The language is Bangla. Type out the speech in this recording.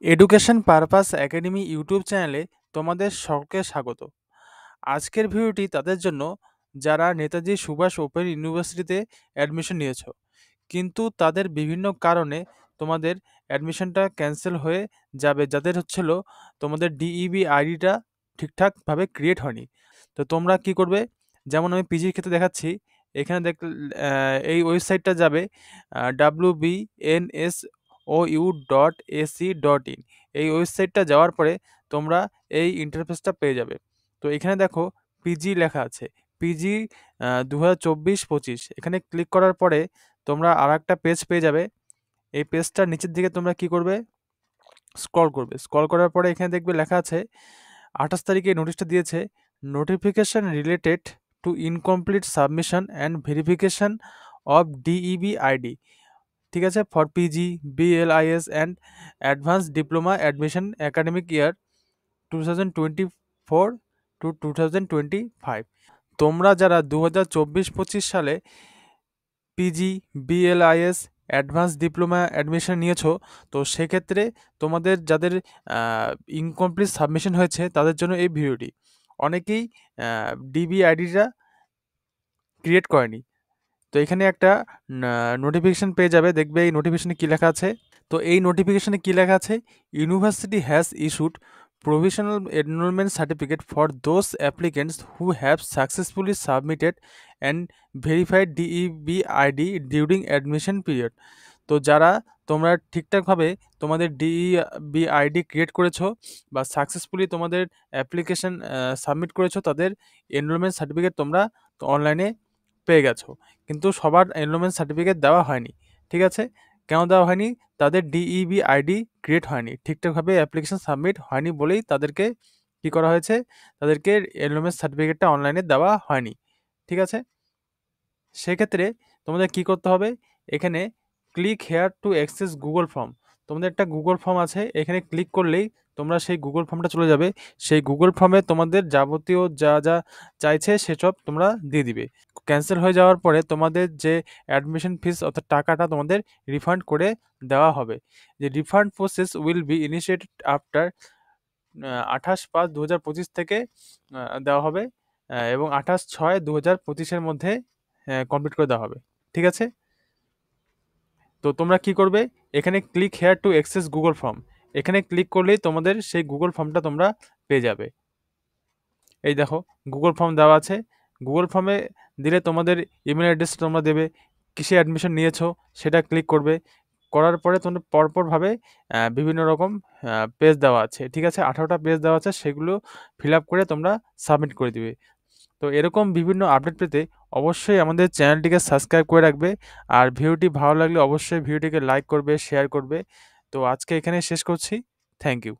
এডুকেশন পারপাস একাডেমি ইউটিউব চ্যানেলে তোমাদের সকলকে স্বাগত। আজকের ভিডিওটি তাদের জন্য যারা নেতাজি সুভাষ ওপেন ইউনিভার্সিটিতে অ্যাডমিশন নিয়েছো, কিন্তু তাদের বিভিন্ন কারণে তোমাদের অ্যাডমিশনটা ক্যান্সেল হয়ে যাবে, যাদের হচ্ছিল তোমাদের ডিইবি আইডিটা ঠিকঠাকভাবে ক্রিয়েট হয়নি। তো তোমরা কি করবে? যেমন আমি পিজির ক্ষেত্রে দেখাচ্ছি, এখানে এই ওয়েবসাইটটা যাবে wbnsou.ac.in। এই ওয়েবসাইটটা যাওয়ার পরে তোমরা এই ইন্টারফেসটা পেয়ে যাবে। তো এখানে দেখো পিজি লেখা আছে, পিজি 2024-25। এখানে ক্লিক করার পরে তোমরা আর একটা পেজ পেয়ে যাবে। এই পেজটার নিচের দিকে তোমরা কি করবে? স্ক্রল করবে। স্ক্রল করার পরে এখানে দেখবে লেখা আছে 28 তারিখে নোটিশটা দিয়েছে, notification related to incomplete submission and verification of DEB ID, ঠিক আছে, for PG BLIS and advance diploma admission academic year 2024-2025। তোমরা যারা 2024-25 সালে PG BLIS advance diploma admission নিয়েছো, তো সেক্ষেত্রে তোমাদের যাদের ইনকমপ্লিট সাবমিশন হয়েছে তাদের জন্য এই ভিডিওটি। অনেকেই ডিবি আইডিটা ক্রিয়েট করেনি। তো এখানে একটা নোটিফিকেশন পেয়ে যাবে, দেখবে এই নোটিফিকেশনে কী লেখা আছে। তো এই নোটিফিকেশনে কী লেখা আছে? University has issued provisional enrollment certificate for those applicants who have successfully submitted and verified DEB ID during admission period। তো যারা তোমরা ঠিকঠাকভাবে তোমাদের ডিইবি আইডি ক্রিয়েট করেছো বা সাকসেসফুলি তোমাদের অ্যাপ্লিকেশন সাবমিট করেছো, তাদের এনরোলমেন্ট সার্টিফিকেট তোমরা অনলাইনে পেয়ে গেছো। কিন্তু সবার এনরোলমেন্ট সার্টিফিকেট দেওয়া হয়নি, ঠিক আছে? কেন দেওয়া হয়নি? তাদের ডিইবি আইডি ক্রিয়েট হয়নি, ঠিকঠাকভাবে অ্যাপ্লিকেশন সাবমিট হয়নি বলেই তাদেরকে কী করা হয়েছে? তাদেরকে এনরোলমেন্ট সার্টিফিকেটটা অনলাইনে দেওয়া হয়নি, ঠিক আছে? সেক্ষেত্রে তোমাদের কি করতে হবে? এখানে click here to access Google form, তোমাদের একটা গুগল ফর্ম আছে, এখানে ক্লিক করলেই তোমরা সেই গুগল ফর্মটা চলে যাবে। সেই গুগল ফর্মে তোমাদের যাবতীয় যা যা চাইছে সেসব তোমরা দিয়ে দিবে। ক্যান্সেল হয়ে যাওয়ার পরে তোমাদের যে অ্যাডমিশন ফিস অর্থাৎ টাকাটা তোমাদের রিফান্ড করে দেওয়া হবে। যে refund process will be initiated after 28/5/2025 থেকে দেওয়া হবে, এবং 28/6/2025 মধ্যে কমপ্লিট করে দেওয়া হবে, ঠিক আছে? তো তোমরা কি করবে? এখানে click here to access Google form, এখানে ক্লিক করলেই তোমাদের সেই গুগল ফর্মটা তোমরা পেয়ে যাবে। এই দেখো গুগল ফর্ম দেওয়া আছে। গুগল ফর্মে দিলে তোমাদের ইমেল অ্যাড্রেস তোমরা দেবে, কিসে অ্যাডমিশন নিয়েছো সেটা ক্লিক করবে। করার পরে তোমরা পরপরভাবে বিভিন্ন রকম পেজ দেওয়া আছে, ঠিক আছে? 18টা পেজ দেওয়া আছে, সেগুলো ফিল আপ করে তোমরা সাবমিট করে দিবে। তো এরকম বিভিন্ন আপডেট পেতে অবশ্যই আমাদের চ্যানেলটিকে সাবস্ক্রাইব করে রাখবে। আর ভিডিওটি ভালো লাগলে অবশ্যই ভিডিওটিকে লাইক করবে, শেয়ার করবে। তো আজকে এখানে শেষ করছি। Thank you.